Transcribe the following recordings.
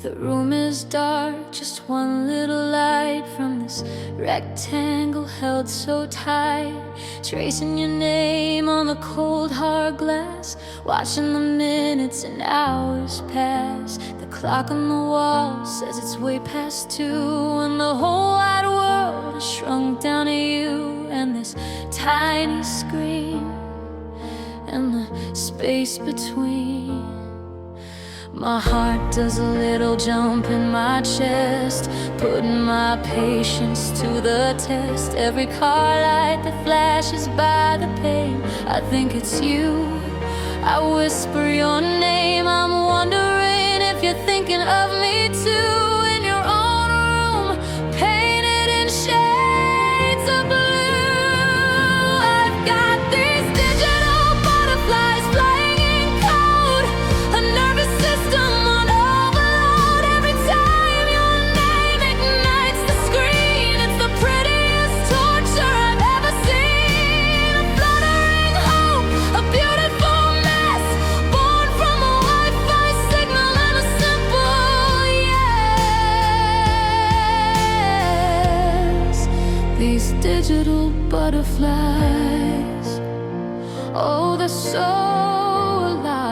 The room is dark, just one little light from this rectangle held so tight. Tracing your name on the cold hard glass, watching the minutes and hours pass. The clock on the wall says it's way past 2, and the whole wide world has shrunk down to you and this tiny screen and the space between. My heart does a little jump in my chest, putting my patience to the test. Every car light that flashes by the pane, I think it's you. I whisper your name, I'm wondering if you're thinking of me too. In your own room, painted in shades of blue, I've got these digital butterflies flying in code, a nervous system on overload. Every time your name ignites the screen, it's the prettiest torture I've ever seen. A fluttering hope, a beautiful mess, born from a Wi-Fi signal and a simple yes. These digital butterflies, oh, they're so alive.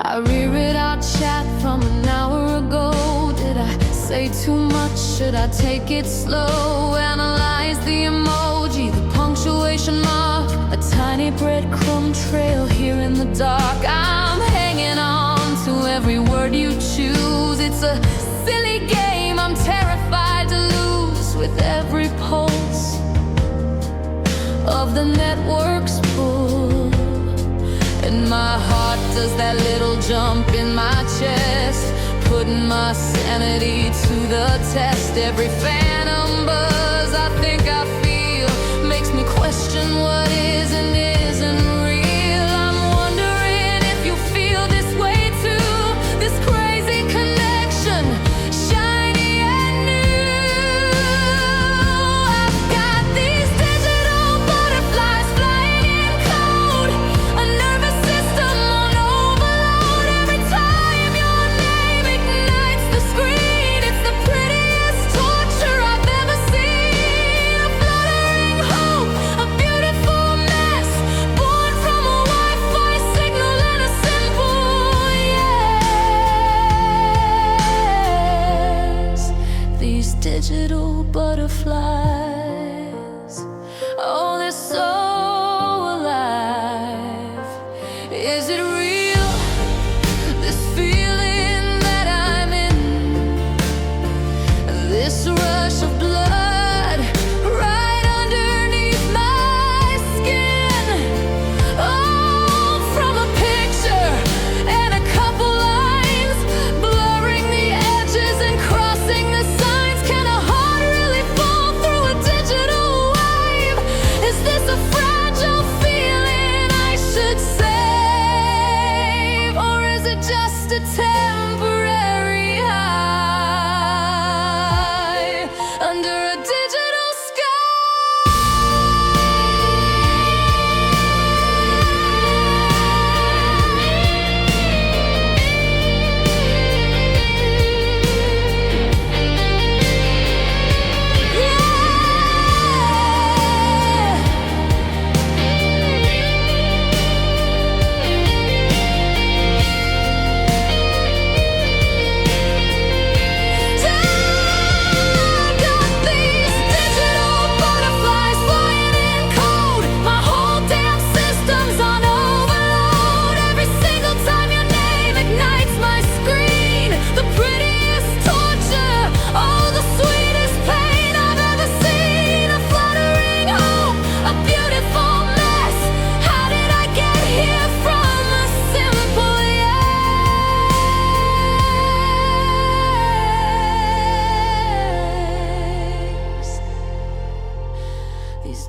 I reread our chat from an hour ago. Did I say too much? Should I take it slow? Analyze the emoji, the punctuation mark, a tiny breadcrumb trail here in the dark. I'm hanging on to every word you choose. It's a silly game I'm terrified to lose. With every pulse of the network's pull, and my heart does that little jump in my chest, putting my sanity to the test. Every phantom buzz I think I feel makes me question what is and isn't real. I'm wondering if you feel this way too. This crazy connection, shiny and new. I've got these digital butterflies flying in code, a nervous system on overload. Every time your name ignites the screen, it's the prettiest torture I've ever seen. A fluttering hope, a beautiful mess, born from a Wi-Fi signal and a simple yes. These digital butterflies, oh, they're so alive. Is it real, this feeling that I'm in, this rush of blood right underneath my skin? Oh, from a picture and a couple lines, blurring the edges and crossing the signs. Can a heart really fall through a digital wave? Is this a fragile feeling I should save, or is it just a temporary high under a digital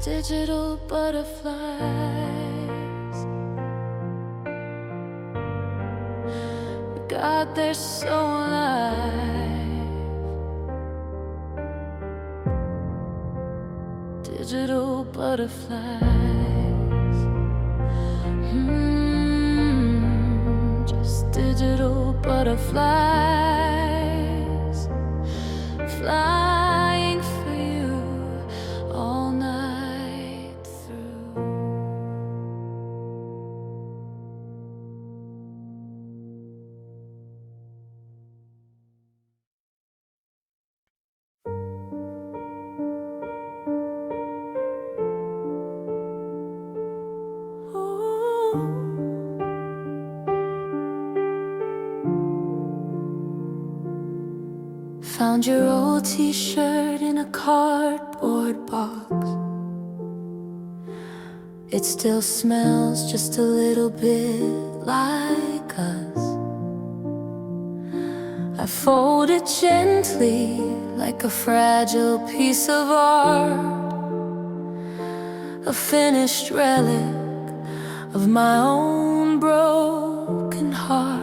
digital butterflies. God, they're so alive. Digital butterflies. Just digital butterflies, flying for you all night through. Found your old t-shirt in a cardboard box. It still smells just a little bit like us. I fold it gently like a fragile piece of art, a finished relic of my own broken heart.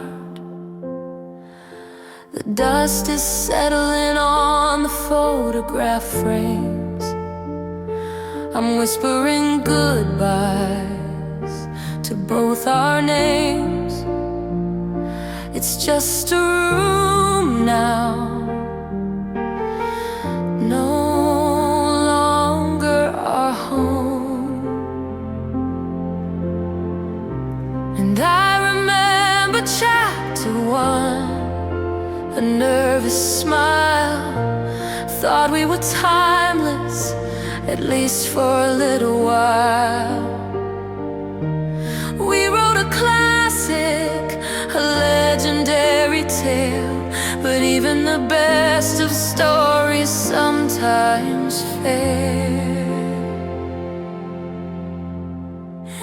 The dust is settling on the photograph frames. I'm whispering goodbyes to both our names. It's just a room now, no longer our home. And I remember chapter 1, a nervous smile. Thought we were timeless, at least for a little while. We wrote a classic, a legendary tale. But even the best of stories sometimes fail.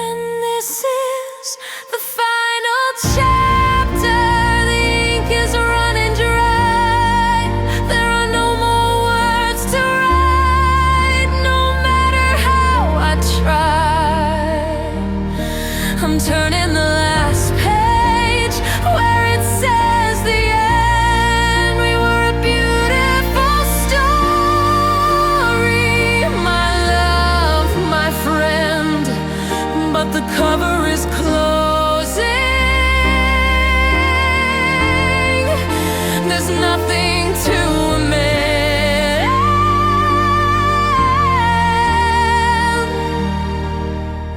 And this is the final chapter. The ink is running dry. There are no more words to write, no matter how I try. I'm turning the last page where it says the end. We were a beautiful story, my love, my friend. But the cover is closing. There's nothing to amend.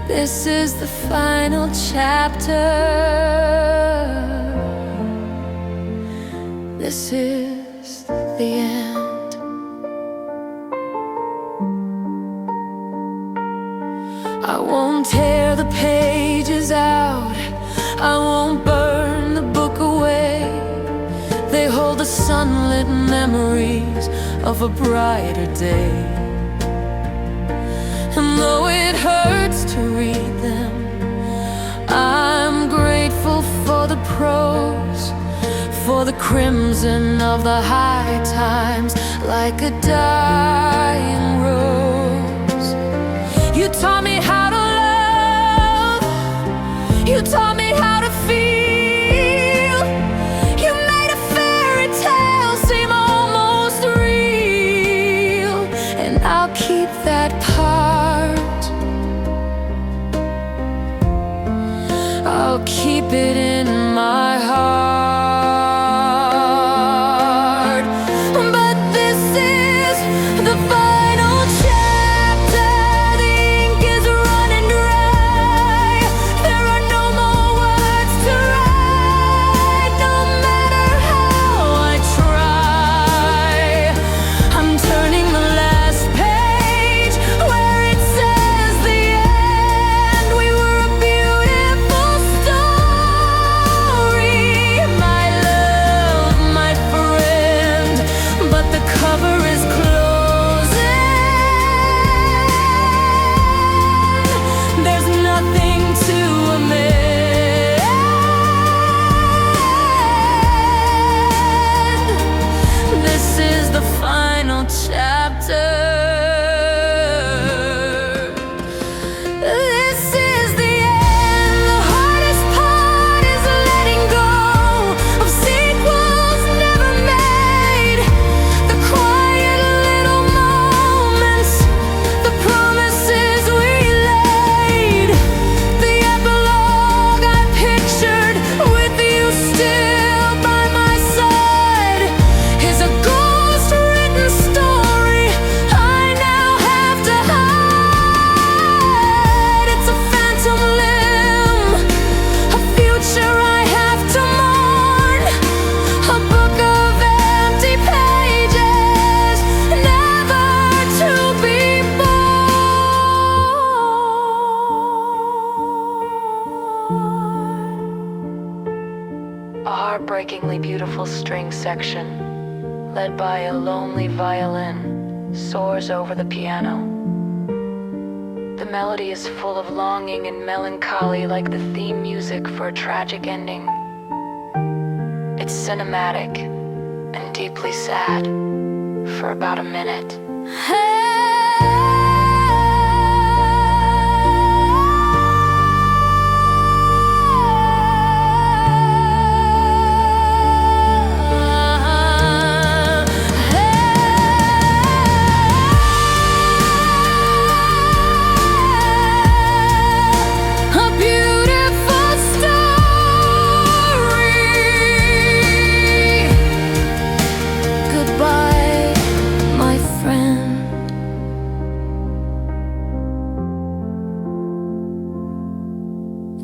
This is the final chapter. This is the end. I won't tear the pages out, I won't burn the book away. They hold the sunlit memories of a brighter day. And though it hurts to read them, I'm grateful for the prose, for the crimson of the high times, like a dying rose. You taught me how to love, you taught me how to feel. You made a fairy tale seem almost real. And I'll keep that part, I'll keep it in my heart. But this is the final chapter. The ink is running dry. There are no more words to write, no matter how I try. I'm turning the last page where it says the end. We were a beautiful story. heartbreakingly beautiful string section, led by a lonely violin, soars over the piano. The melody is full of longing and melancholy, like the theme music for a tragic ending. It's cinematic and deeply sad for about a minute.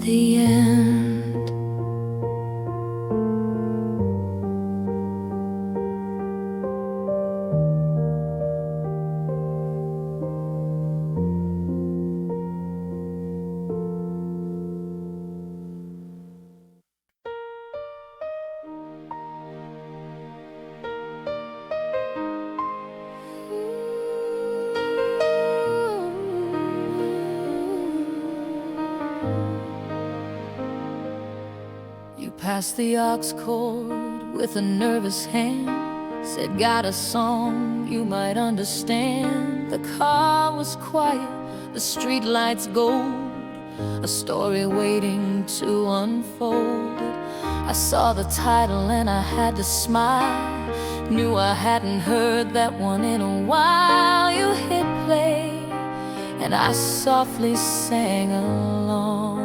The end. You passed the aux chord with a nervous hand, said got a song you might understand. The car was quiet, the street lights gold, a story waiting to unfold. I saw the title and I had to smile, knew I hadn't heard that one in a while. You hit play and I softly sang along.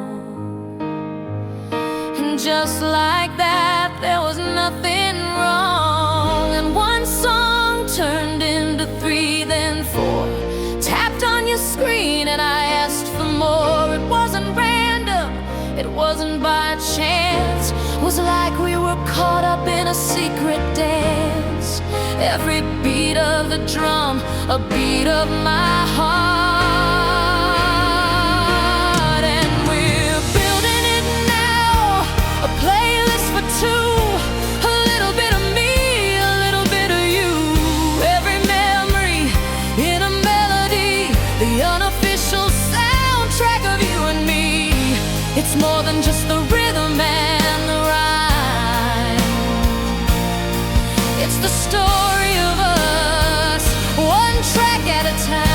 Just like that, there was nothing wrong. And one song turned into three, then four. Tapped on your screen and I asked for more. It wasn't random, it wasn't by chance. It was like we were caught up in a secret dance. Every beat of the drum, a beat of my heart. A playlist for two, a little bit of me, a little bit of you. Every memory in a melody, the unofficial soundtrack of you and me. It's more than just the rhythm and the rhyme. It's the story of us, one track at a time.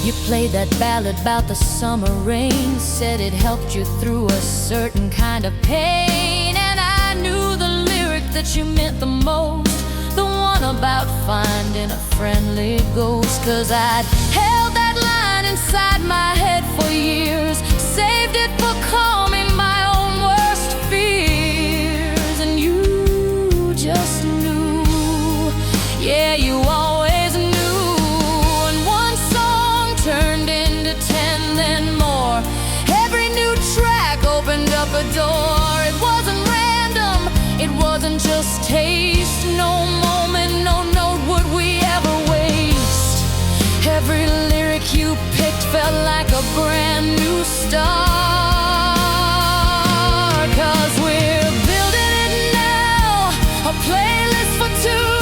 You played that ballad about the summer rain, said it helped you through a certain kind of pain. And I knew the lyric that you meant the most, the one about finding a friendly ghost. 'Cause I'd held that line inside my head for years, saved it for calming my own worst fears. And you just knew, yeah, you always knew. Turned into 10, then more. Every new track opened up a door. It wasn't random, it wasn't just taste. No moment, no note would we ever waste. Every lyric you picked felt like a brand new start. 'Cause we're building it now, a playlist for two,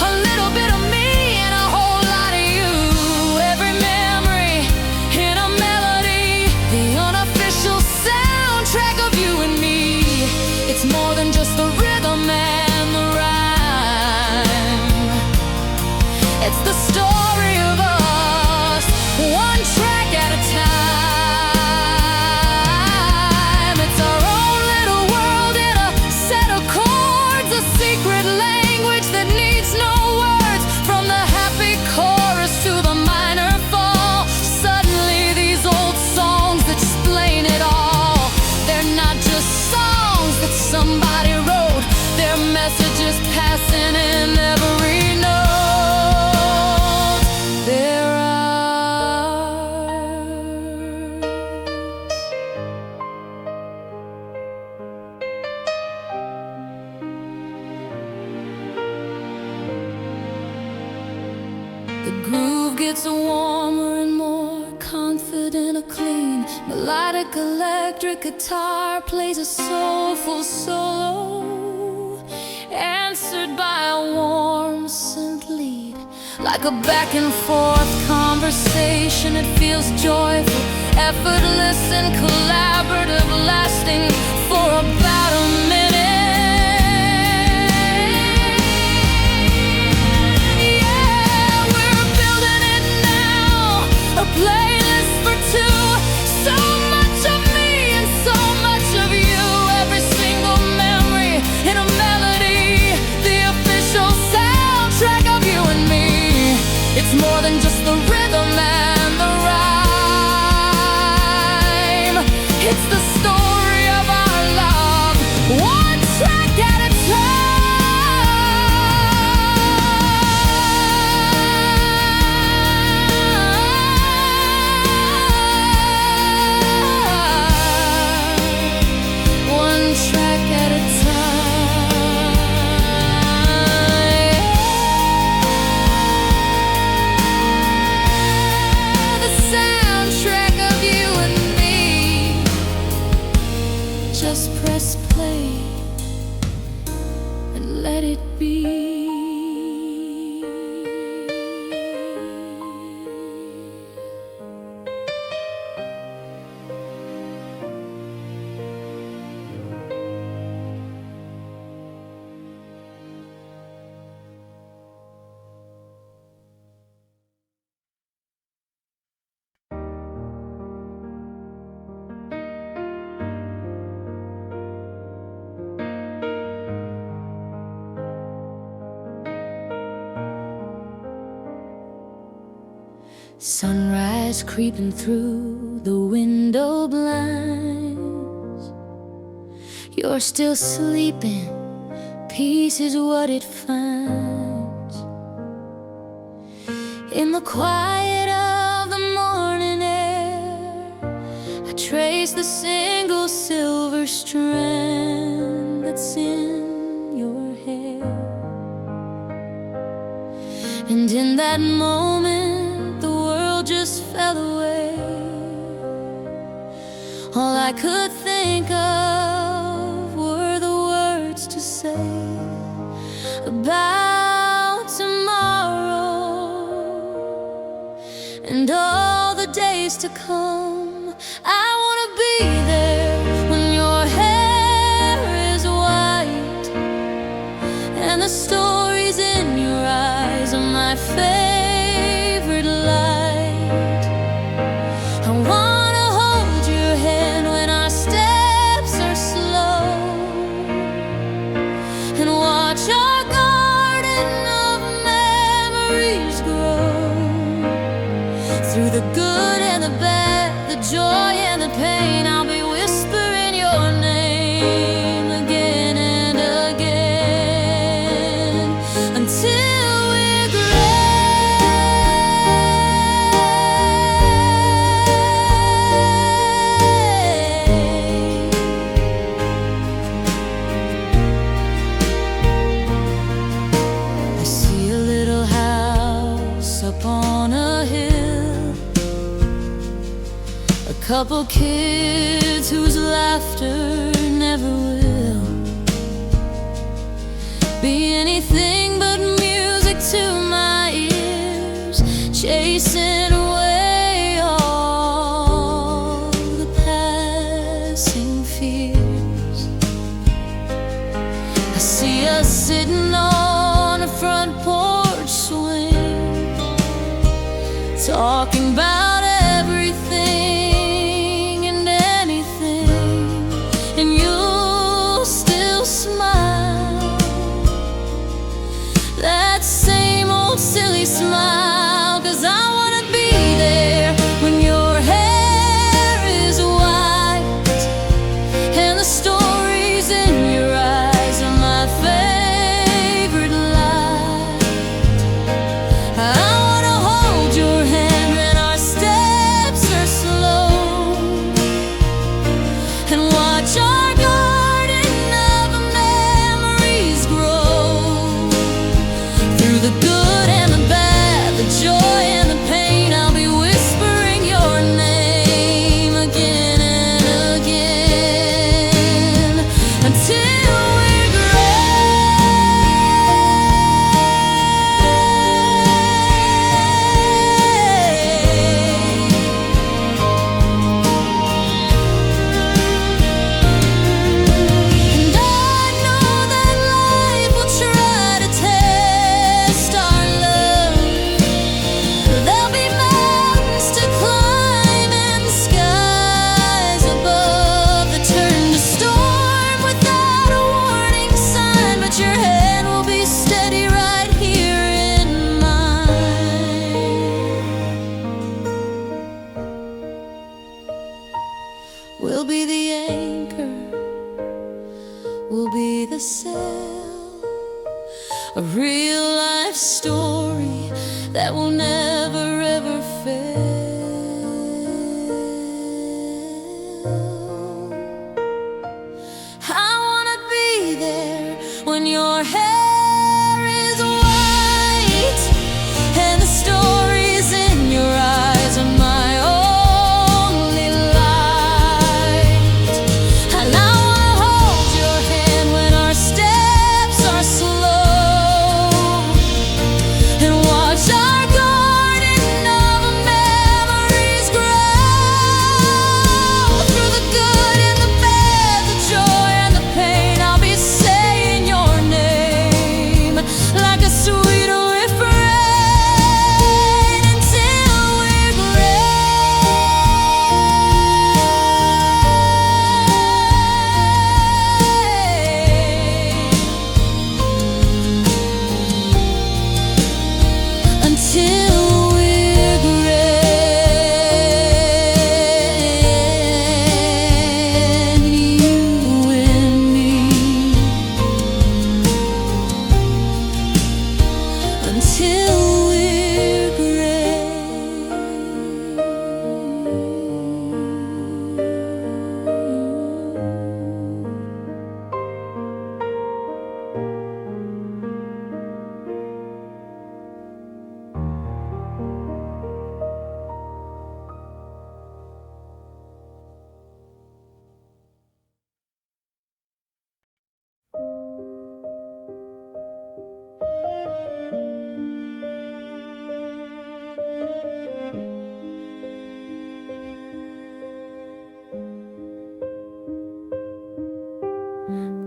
a little bit of me and a whole lot of you. Every in a melody, the unofficial soundtrack of you and me. It's more than just the rhythm and the rhyme. It's the story of us, one track at a time. It's our own little world in a set of chords, a secret language that needs no words. From the happy chorus to the minor fall, suddenly these old songs explain it all. They're not just songs that somebody wrote, they're messages passing in every note. They're ours. The groove gets warmer and more confident, a clean, melodic electric guitar plays a soulful solo, answered by a warm synth lead. Like a back and forth conversation, it feels joyful, effortless and collaborative, lasting for about a minute. Yeah, we're building it now, a playlist for two. So much of me and so much of you, every single memory in a melody, the official soundtrack of you and me. It's more than just the rhythm and the rhyme. It's the story of our love, one track at a time. One track at a Just press play and let it be. Sunrise creeping through the window blinds. You're still sleeping, peace is what it finds. In the quiet of the morning air, I trace the single silver strand that's in your hair. And in that moment, just fell away. All I could think of were the words to say about tomorrow and all the days to come. I wanna be there when your hair is white and the stories in your eyes are my favorite light. Through the good and the bad, the joy and the pain, I'll be whispering your name again and again until we're gray. I see a little house up on a hill, a couple kids whose laughter never will be anything but music to my ears, chasing away all the passing fears. I see us sitting on a front porch swing, talking about silly smile, 'cause I wanna be there when your hair is white and the stories in your eyes are my favorite light. I wanna hold your hand when our be the cell, a real life story that will never ever fail. I wanna be there when your hair is white and the stories in your eyes are my only light. And I wanna hold your hand when our steps are slow and watch our garden of memories grow. Through the good and the bad, the joy and the pain, I'll be saying your name like a sweet refrain until we're gray. Until we're gray, you and me. Until we're gray.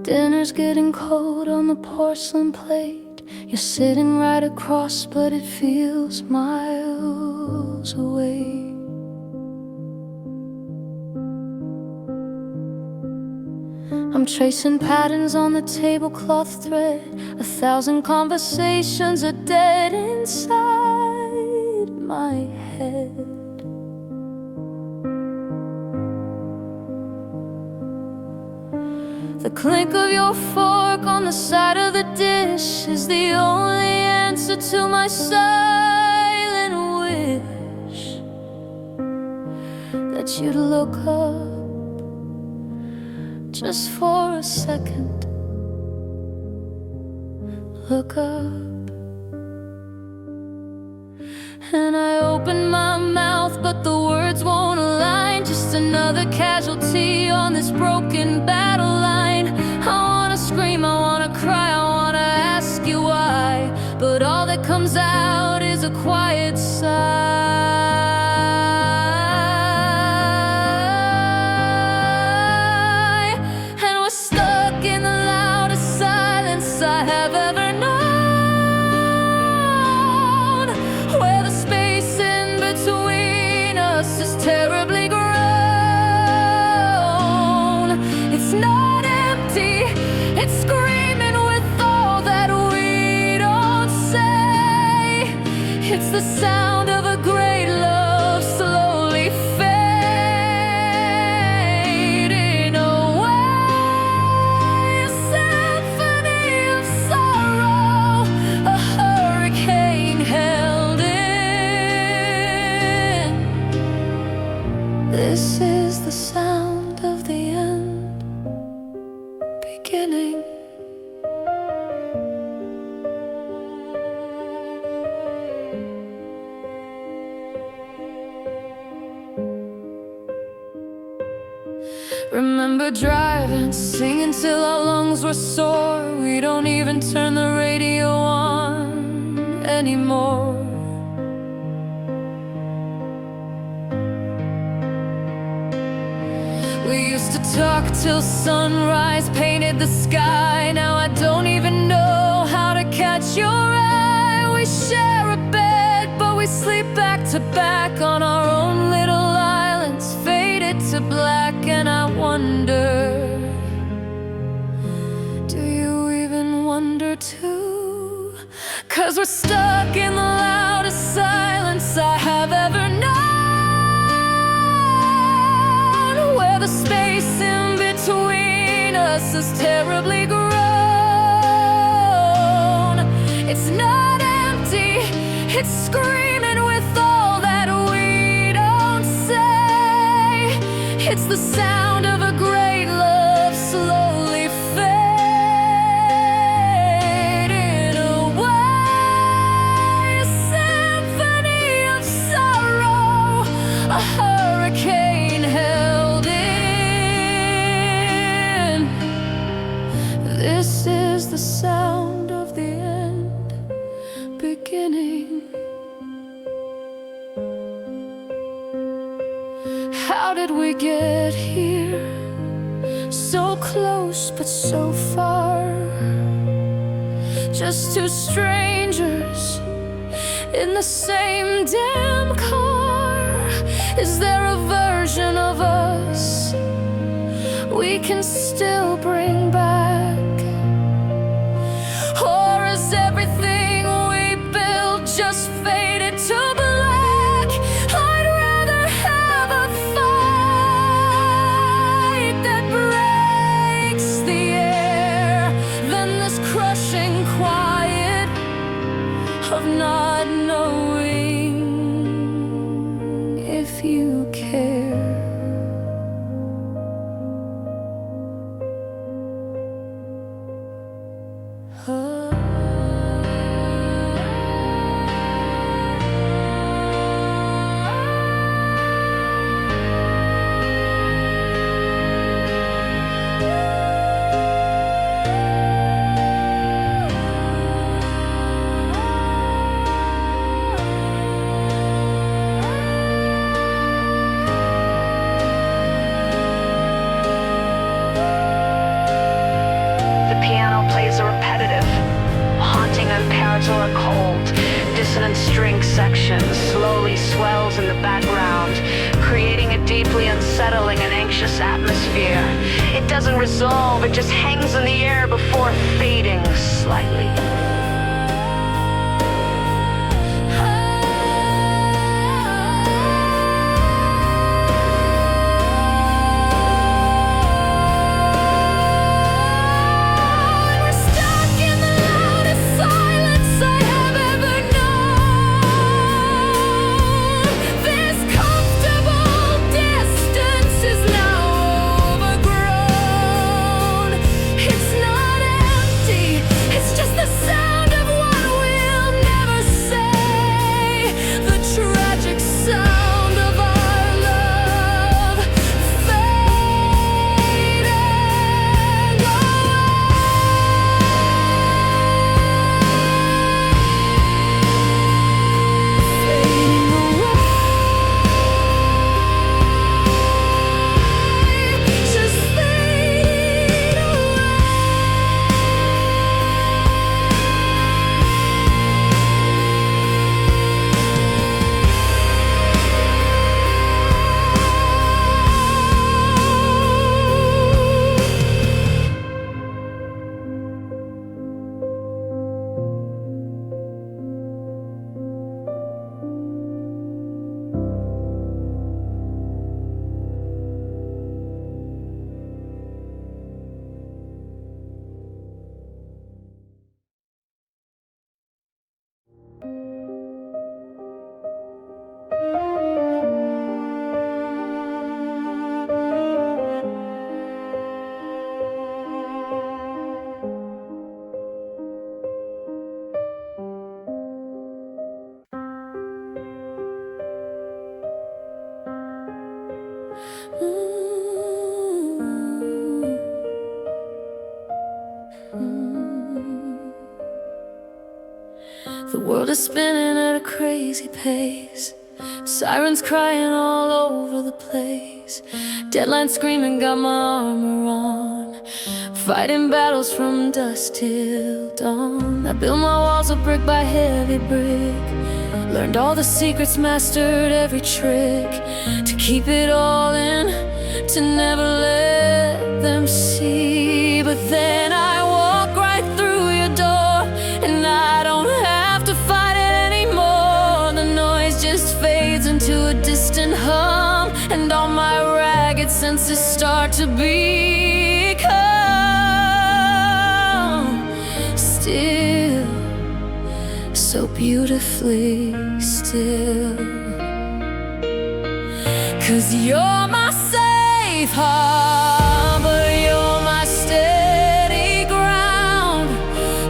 Dinner's getting cold on the porcelain plate. You're sitting right across, but it feels miles away. I'm tracing patterns on the tablecloth thread. 1,000 conversations are dead inside my head. The clink of your fork on the side of the dish is the only answer to my silent wish that you'd look up just for a second. Look up. And I open my mouth, but the words won't align. Just another casualty on this broken battle line. I wanna scream, I wanna cry, I wanna ask you why, but all that comes out is a quiet sigh. And we're stuck in the loudest silence I have ever known, where the space in between us is terribly grown. It's not empty, it's screaming with all that we don't say. It's the sound of a great love slowly fading away. A symphony of sorrow, a hurricane held in. This is the sound of the end beginning. Remember driving, singing till our lungs were sore. We don't even turn the radio on anymore. We used to talk till sunrise painted the sky. Now I don't even know how to catch your eye. We share a bed, but we sleep back to back on our own little islands, faded to black. And I wonder, do you even wonder too? 'Cause we're stuck in the loudest silence I have ever known, where the space in between us is terribly grown. This is the sound of the end beginning. How did we get here? So close but so far. Just two strangers in the same damn car. Is there a version of us we can still bring back? Or is everything we built just faded to black? I'd rather have a fight that breaks the air than this crushing quiet of not knowing if you care. Plays a repetitive, haunting imperator cold. Dissonant string section slowly swells in the background, creating a deeply unsettling and anxious atmosphere. It doesn't resolve, it just hangs in the air before fading slightly. The world is spinning at a crazy pace. Sirens crying all over the place. Deadlines screaming, got my armor on. Fighting battles from dusk till dawn. I built my walls up brick by heavy brick. Learned all the secrets, mastered every trick. To keep it all in, to never let them see. But then I walk right through your door, and I don't have to fight it anymore. The noise just fades into a distant hum, and all my ragged senses start to become still, so beautifully still. 'Cause you're my safe harbor, you're my steady ground,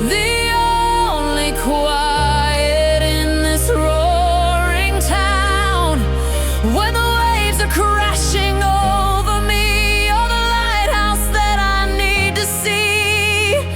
the only quiet in this roaring town. When the waves are crashing over me, you're the lighthouse that I need to see.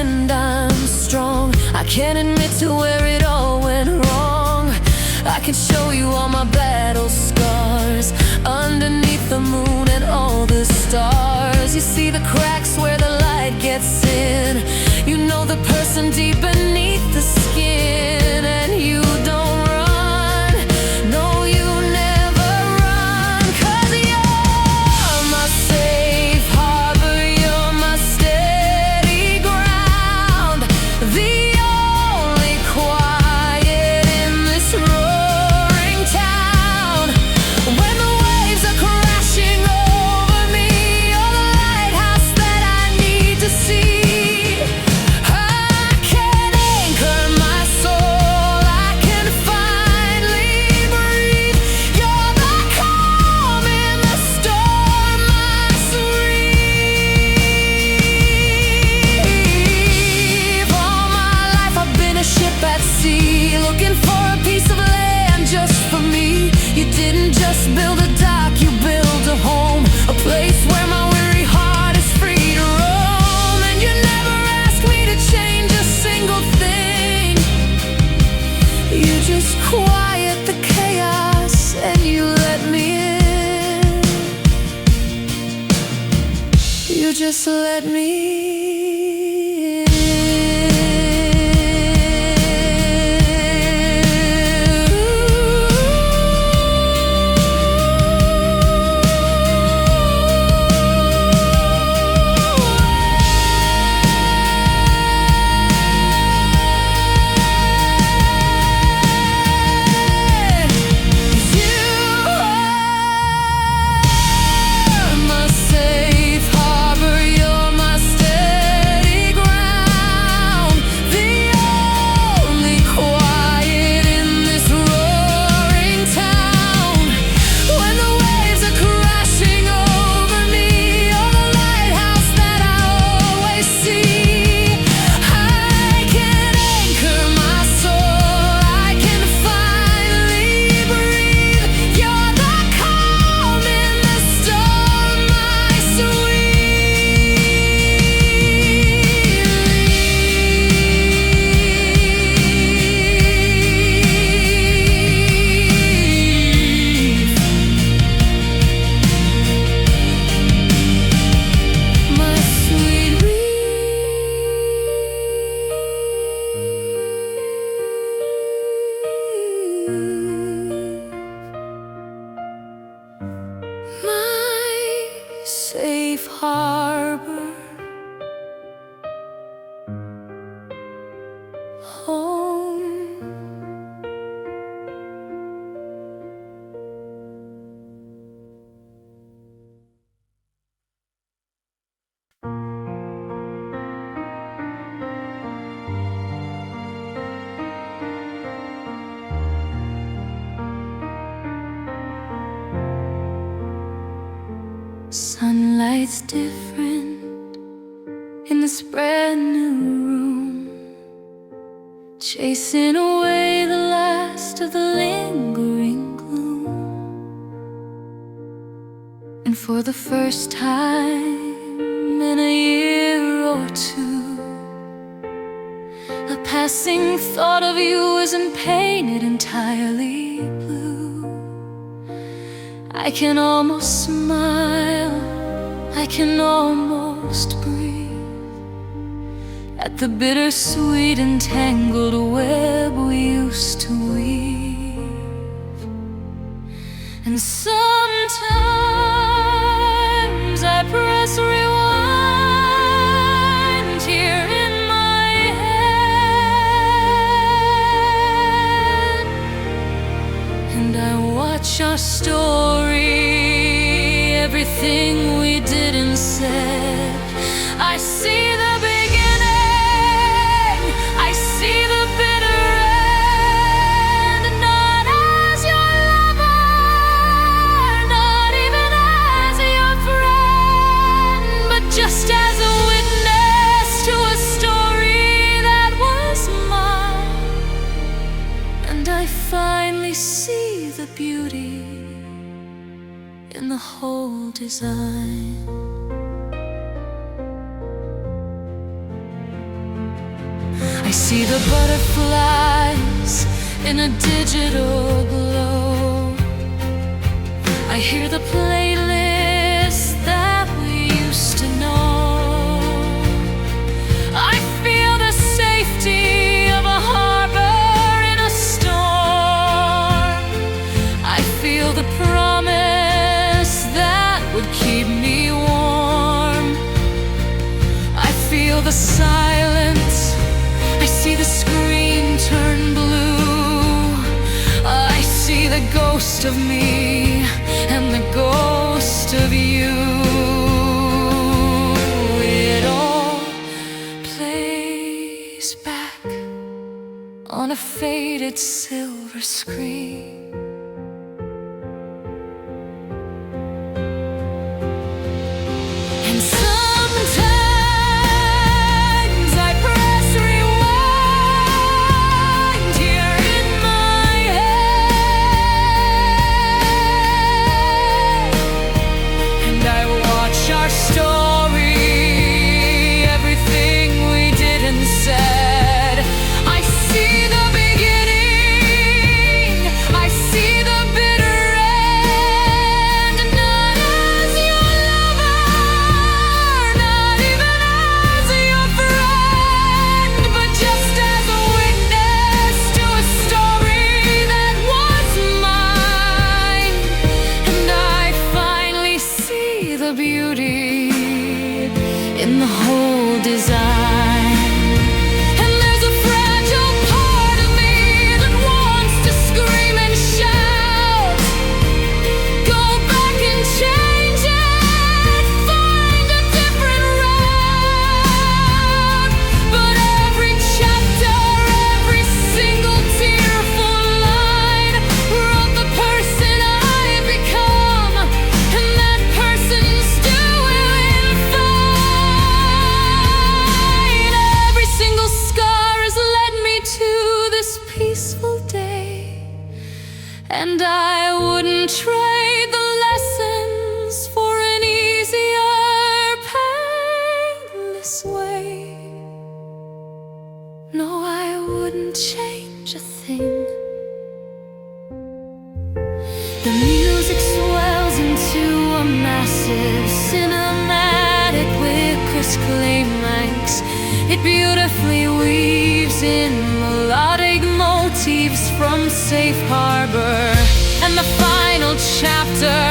pretend I'm strong. I can't admit to where it all went wrong. I can show you all my battle scars underneath the moon and all the stars. You see the cracks where the light gets in. You know the person deep beneath the skin. And you don't run, no, you never run. 'Cause you're my safe harbor, you're my steady ground, the only quiet in this roaring town. When the waves are crashing over me, you're the lighthouse that I need to see. Build a dock, you build a home, a place where my weary heart is free to roam. And you never ask me to change a single thing. You just quiet the chaos and you let me in. You just let me in. Safe harbor, home. Sunlight's different in this brand new room, chasing away the last of the lingering gloom. And for the first time in a year or two, a passing thought of you isn't painted entirely blue. I can almost smile, I can almost breathe at the bittersweet and tangled web we used to weave. And sometimes I press rewind here in my head, and I watch our story, everything we did and said. I see the beginning, I see the bitter end. Not as your lover, not even as your friend, but just as a witness to a story that was mine. And I finally see the beauty in the whole design. I see the butterflies in a digital glow. I hear the playlist that we used to know. I feel the safety of a harbor in a storm. I feel the promise that would keep me warm. I feel the silence, I see the screen turn blue. I see the ghost of me and the ghost of you. It all plays back on a faded silver screen. And sometimes I press rewind here in my head, and I watch our story, everything we did and said. I see the beginning, I see the bitter end. Not as your lover, not even as your friend, but just as a witness to a story that was mine. And I finally see the beauty in the whole design. And there's a fragile part of me that wants to scream and shout, go back and change it, find a different route. But every chapter, every single tearful line wrote the person I've become, and that person's doing fine. Every single scar has led me to this peaceful day, and I wouldn't trade the lessons for an easier, painless way. No, I wouldn't change a thing. The music swells into a massive cinematic with crisp climax. It beautifully weaves in melodic motifs from Safe Harbor. And the final chapter,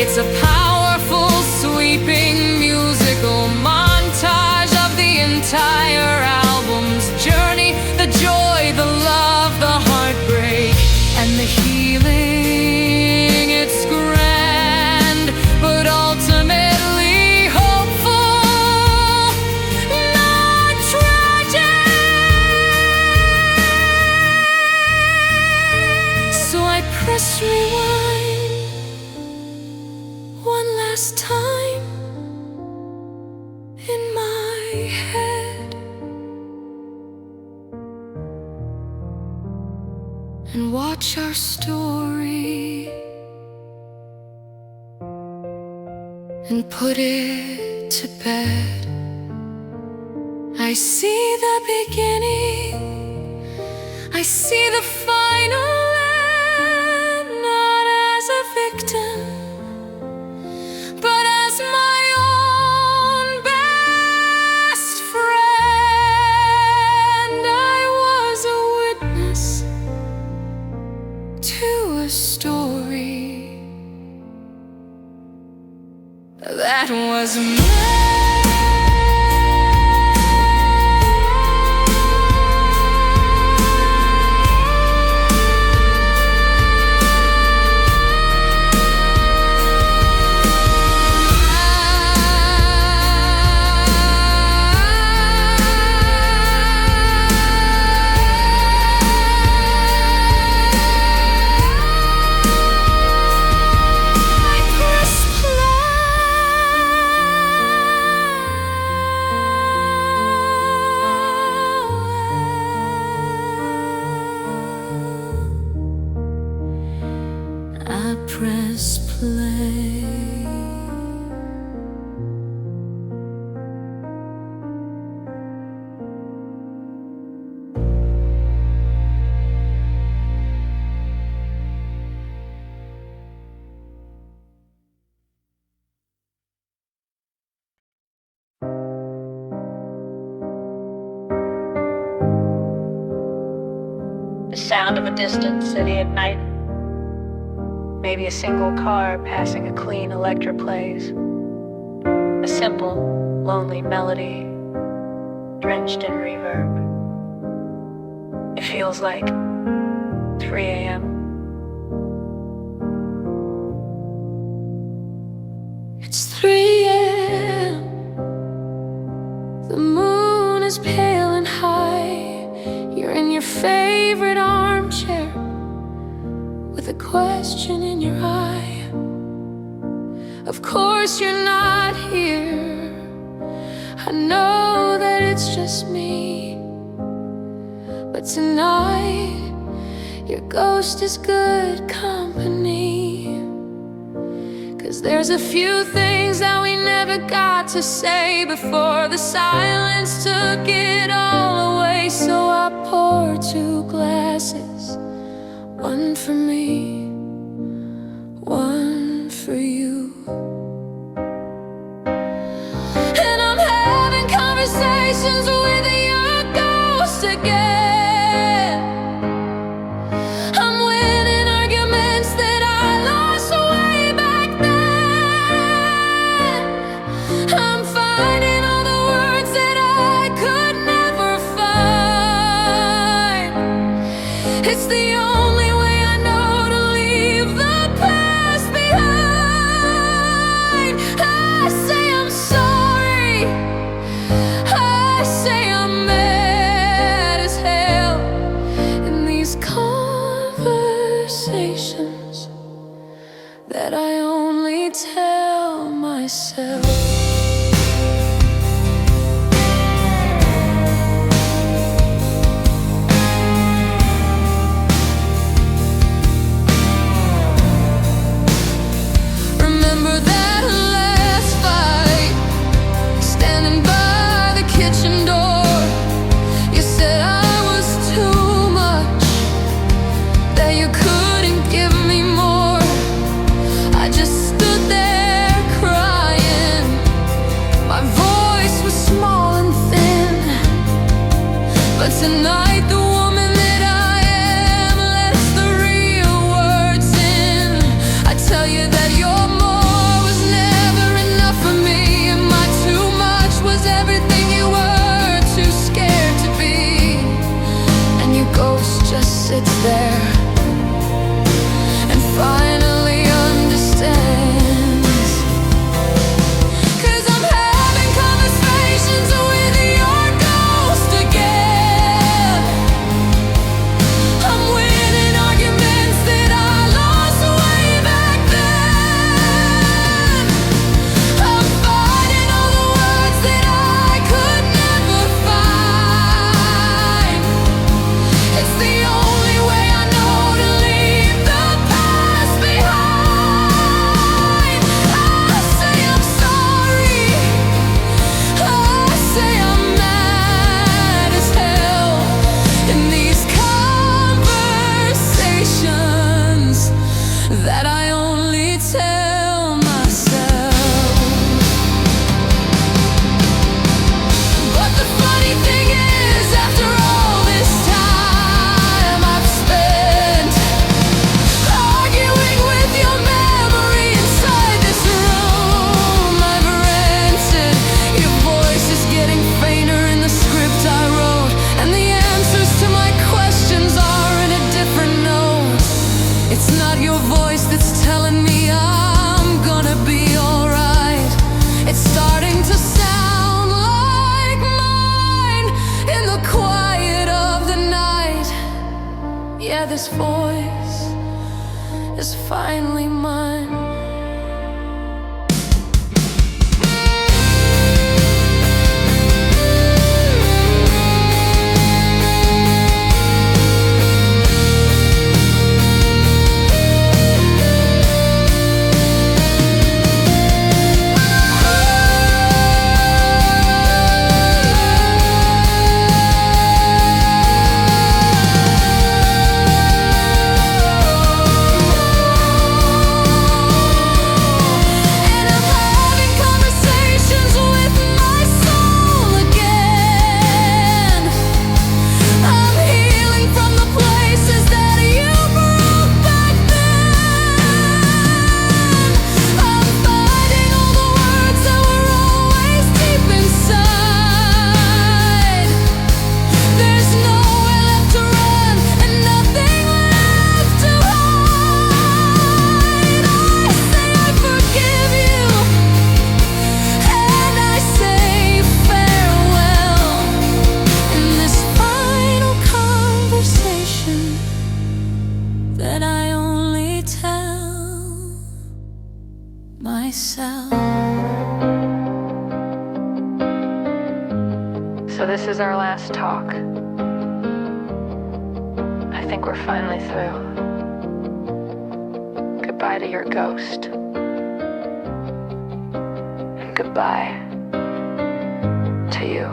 it's a powerful, sweeping musical montage of the entire album's journey. The joy, the love, the heartbreak, and the healing. It's grand, but ultimately hopeful, not tragic. So I press rewind one last time in my head, and watch our story and put it to bed. I see the beginning, I see the final end, not as a victim, but as my own best friend. I was a witness to a story that was mine. press play. The sound of a distant city at night. Maybe a single car passing a clean Electra plays. A simple, lonely melody, drenched in reverb. It feels like 3 a.m. It's 3 a.m. The moon is pale and high. You're in your favorite armchair with a question in your eye. Of course you're not here. I know that it's just me, but tonight your ghost is good company. 'Cause there's a few things that we never got to say before the silence took it all away. So I poured 2 glasses, one for me, one for you. And I'm having conversations with your ghost again. I'm winning arguments that I lost way back then. I'm finding all the words that I could never find. It's the only way I know to leave the past behind. I say I'm sorry. I say I'm mad as hell. In these conversations that I only tell myself. Remember that last fight, standing by the kitchen door. You said I was too much, that you couldn't give me more. I just stood there crying. My voice was small and thin, but tonight the woman that I am lets the real words in. I tell you that your more was never enough for me, and my too much was everything you were too scared to be. And your ghost just sits there and finally understands. 'Cause I'm having conversations with your ghost again. I'm winning arguments that I lost way back then. I'm finding all the words that I could never find. It's the only way I know to leave the past behind. I say I'm sorry. I say I'm mad as hell. In these conversations that I only tell myself. But the funny thing is, after all this time I've spent arguing with your memory inside this room I've rented, your voice is getting fainter in the script I wrote, and the answers to my questions are in a different note. It's not your voice that's telling me I'm gonna be alright. It's starting to sound like mine in the quiet of the night. Yeah, this voice is finally mine. look. I think we're finally through. Goodbye to your ghost. And goodbye to you.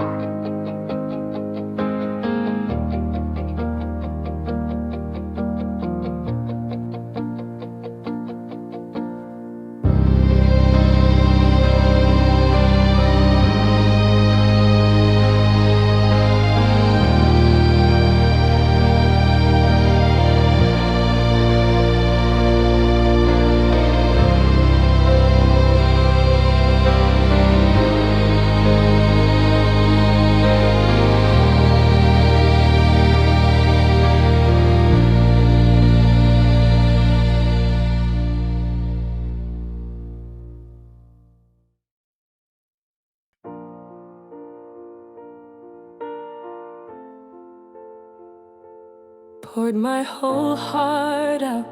Poured my whole heart out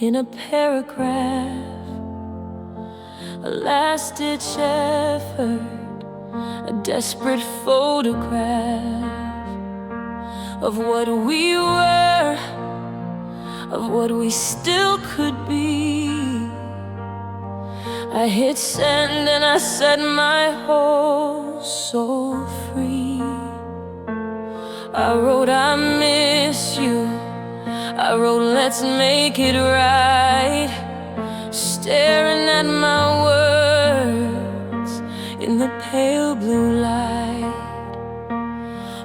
in a paragraph, a last-ditch effort, a desperate photograph of what we were, of what we still could be. I hit send and I set my whole soul free. I wrote I miss you, I wrote let's make it right, staring at my words in the pale blue light,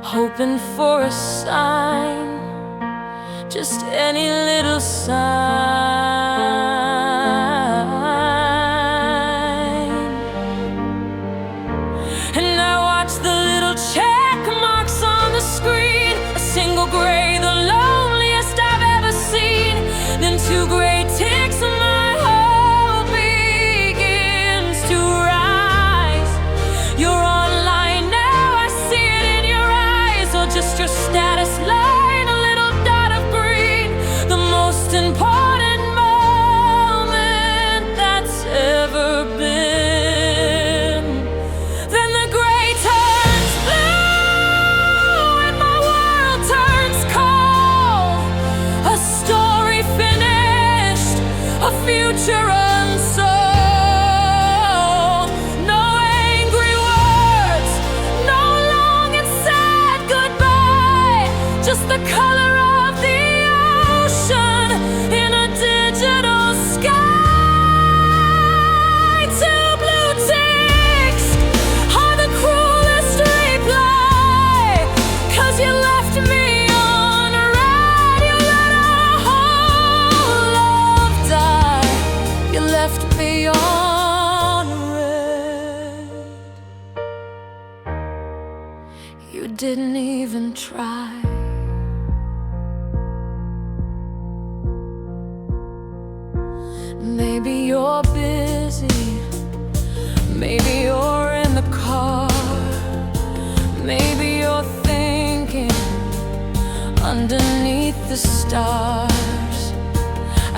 hoping for a sign, just any little sign. And I watch the little check marks on the screen, a single gray, the loneliest I've ever seen. Then two gray ticks and my hope begins to rise. You're online now, I see it in your eyes, or just your status line, a little dot of green, the most important moment that's ever been. Then the gray turns blue and my world turns cold. A story finished, a future unsold. No angry words, no long and sad goodbye, just the color of the ocean in a digital sky. Two blue ticks are the cruelest reply, 'cause you left me on red. You let our whole love die. You left me on red. You didn't even try. Maybe you're busy, maybe you're in the car, maybe you're thinking underneath the stars.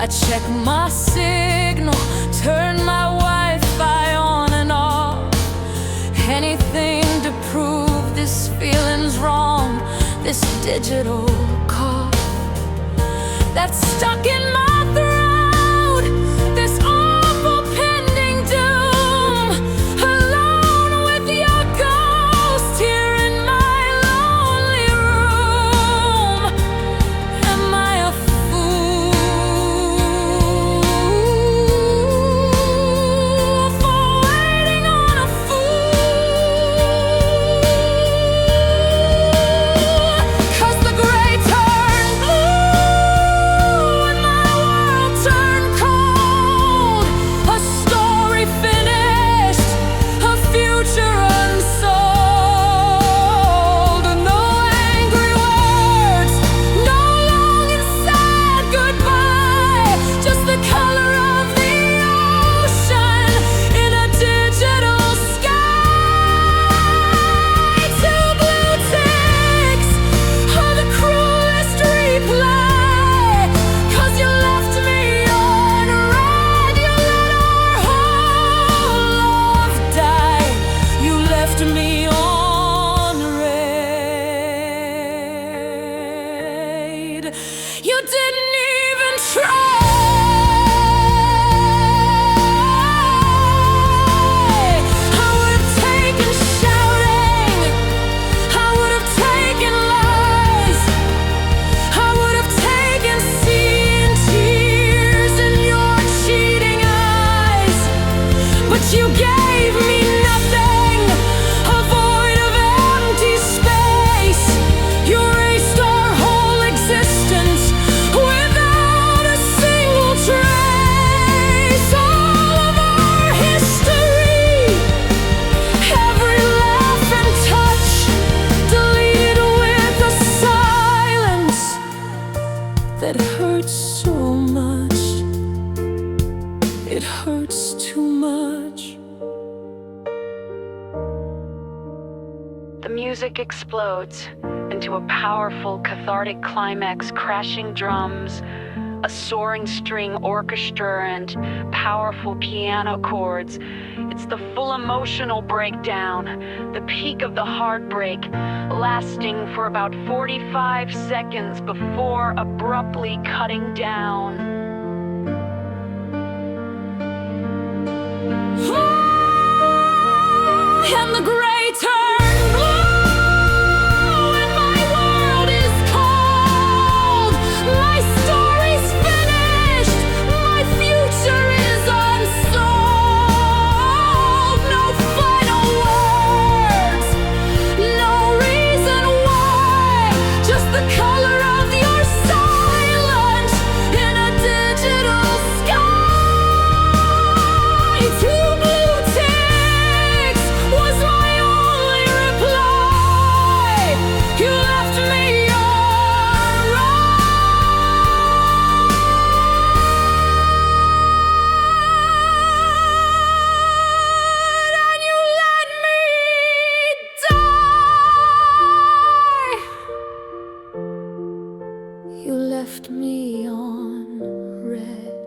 I check my signal, turn my Wi-Fi on and off, anything to prove this feeling's wrong, this digital cough that's stuck in my throat, this awful pending doom, alone with your ghost here in my lonely room. Am I a fool for waiting on a fool? 'Cause the gray turned blue and my You didn't even try. I would have taken shouting, I would have taken lies, I would have taken seeing tears in your cheating eyes. But you gave me nothing, a void of empty space. You erased our whole existence without a single trace. All of our history, every laugh and touch, deleted with a silence that hurts so much. It hurts too much. The music explodes into a powerful, cathartic climax, crashing drums, a soaring string orchestra, and powerful piano chords. It's the full emotional breakdown, the peak of the heartbreak, lasting for about 45 seconds before abruptly cutting down. And the gray turn blue, and my world is cold. My story's finished, my future is unsolved. No final words, no reason why, just the color of your silence in a digital sky. Two blue ticks was my only reply. You left me on red, and you let me die. You left me on red.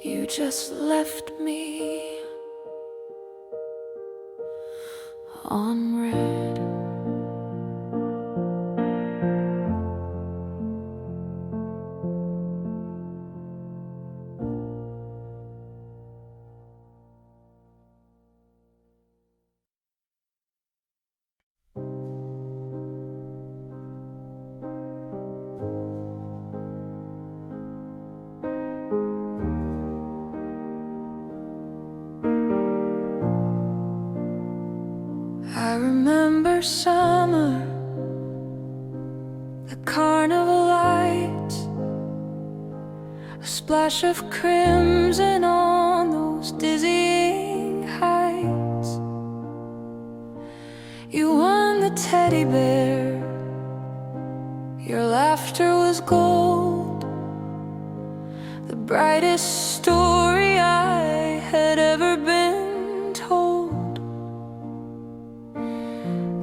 You just left me on red. I remember summer, the carnival lights, a splash of crimson on those dizzying heights. You won the teddy bear, your laughter was gold, the brightest story I had ever been told.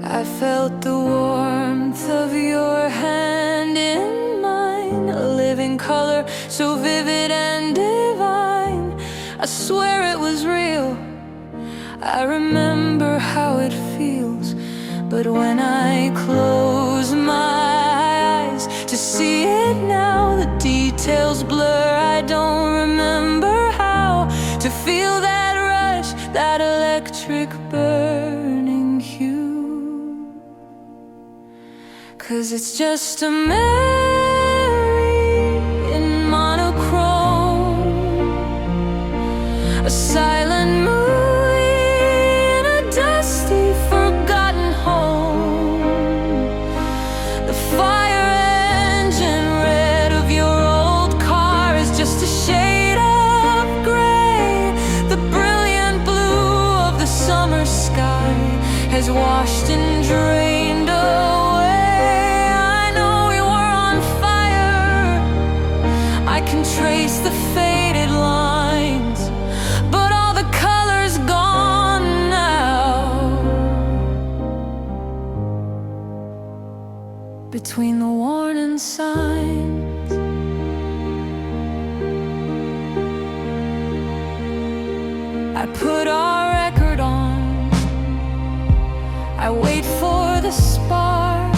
I felt the warmth of your hand in mine, a living color so vivid and divine. I swear it was real, I remember how it feels. But when I close my eyes to see it now, the details blur. I don't remember how to feel that rush, that electric burning hue. 'Cause it's just a memory in monochrome, a silent movie in a dusty, forgotten home. The fire engine red of your old car is just a shade of gray. The brilliant blue of the summer sky has washed and drained away. I know we were on fire, I can trace the faded lines, but all the color's gone now. Between the warning signs, I put our record on, I wait for the spark,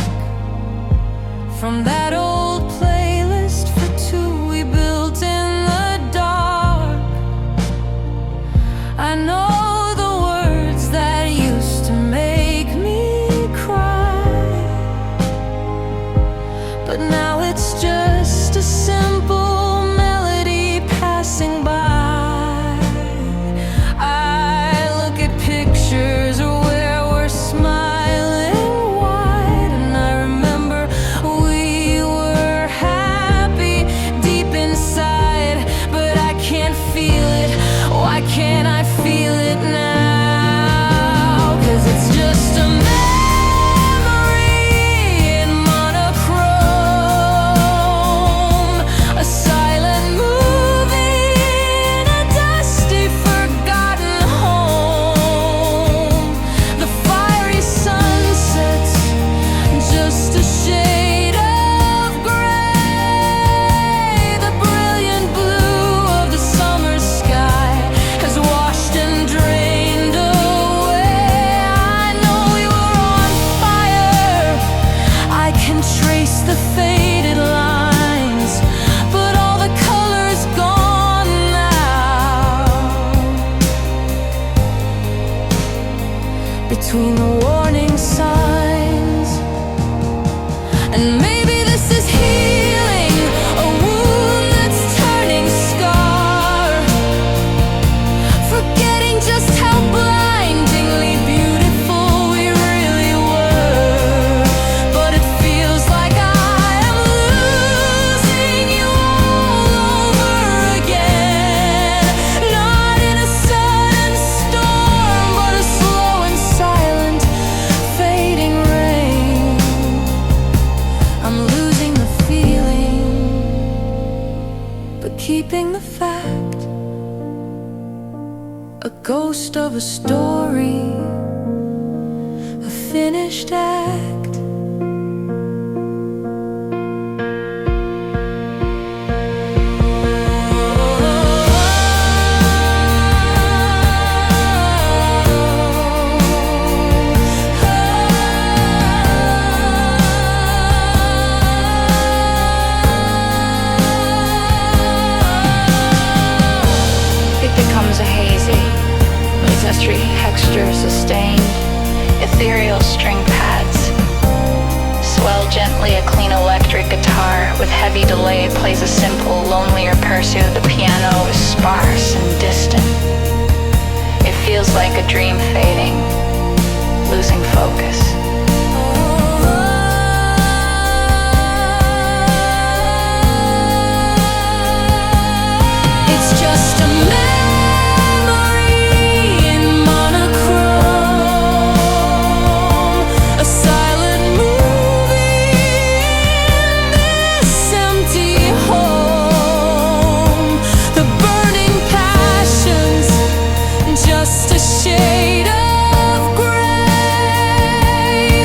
from that old playlist for two we built in the dark. I know the words that used to make me cry, but now it's just a simple melody passing by. I look at pictures where we're smiling wide, and I remember we were happy deep inside, but I can't feel it. Why can't I feel it now? 'Cause it's just a memory in monochrome, a silent movie in a dusty, forgotten home. The fiery sunsets, just a shade of gray. The brilliant blue of the summer sky has washed and drained away. I know we were on fire, I can trace the faded lines, but all the color's gone now. Between the warning signs, and maybe this is healing a wound that's turning scar, forgetting just how blindingly beautiful we really were. But it feels like I am losing you all over again, not in a sudden storm, but a slow and silent fading rain. I'm losing the feeling, but keeping the fact, a ghost of a story, a finished act. It becomes a hazy, mystery texture sustained, ethereal string pads. Swell gently a clean electric guitar with heavy delay plays a simple, lonelier pursuit. The piano is sparse and distant. It feels like a dream fading, losing focus. It's just a memory in monochrome, a silent movie in this empty home. The burning passions, just a shade of gray.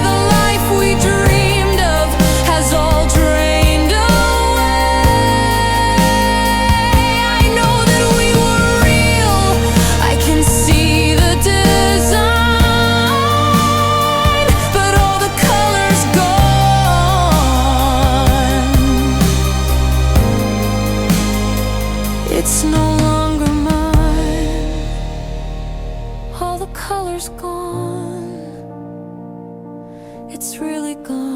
The life we dreamed of has all drained away. I know that we were real, I can see the design, but all the color's gone. It's no longer mine, all the color's gone. It's really gone.